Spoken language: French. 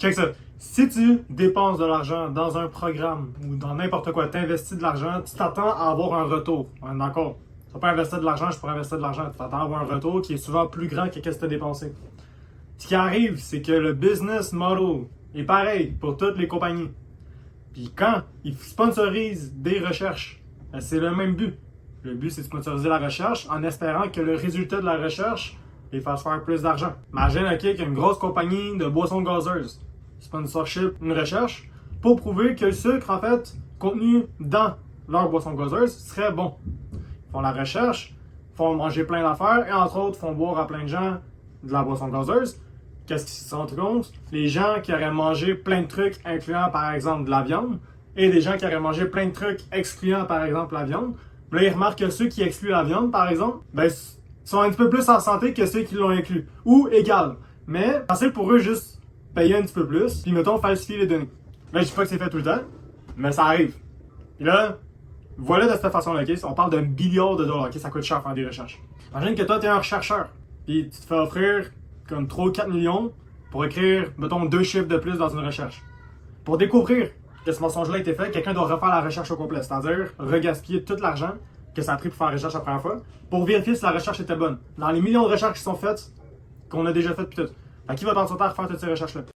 Check ça. Si tu dépenses de l'argent dans un programme ou dans n'importe quoi, tu investis de l'argent, tu t'attends à avoir un retour. D'accord? Tu vas pas investir de l'argent, je pourrais investir de l'argent. Tu t'attends à avoir un retour qui est souvent plus grand que ce que tu as dépensé. Ce qui arrive, c'est que le business model est pareil pour toutes les compagnies. Puis quand ils sponsorisent des recherches, c'est le même but. Le but, c'est de sponsoriser la recherche en espérant que le résultat de la recherche les fasse faire plus d'argent. Imagine qu'une grosse compagnie de boissons gazeuses sponsorship une recherche pour prouver que le sucre, en fait, contenu dans leur boisson gazeuse serait bon. Ils font la recherche, font manger plein d'affaires et entre autres font boire à plein de gens de la boisson gazeuse. Qu'est-ce qu'ils se rendent compte? Les gens qui auraient mangé plein de trucs incluant par exemple de la viande et des gens qui auraient mangé plein de trucs excluant par exemple la viande. Là, ils remarquent que ceux qui excluent la viande par exemple, sont un petit peu plus en santé que ceux qui l'ont inclus. Ou égal. Mais c'est pour eux juste payer un petit peu plus, puis mettons falsifier les données. Là, je dis pas que c'est fait tout le temps, mais ça arrive. Et là, voilà de cette façon-là, okay? On parle d'un billiard de dollars, okay? Ça coûte cher faire des recherches. Imagine que toi, tu es un rechercheur, puis tu te fais offrir comme 3 ou 4 millions pour écrire, mettons, 2 chiffres de plus dans une recherche. Pour découvrir que ce mensonge-là a été fait, quelqu'un doit refaire la recherche au complet, c'est-à-dire regaspiller tout l'argent que ça a pris pour faire la recherche la première fois, pour vérifier si la recherche était bonne. Dans les millions de recherches qui sont faites, qu'on a déjà faites, puis tout. Fait qui va t'en sortir à refaire toutes ces recherches-là?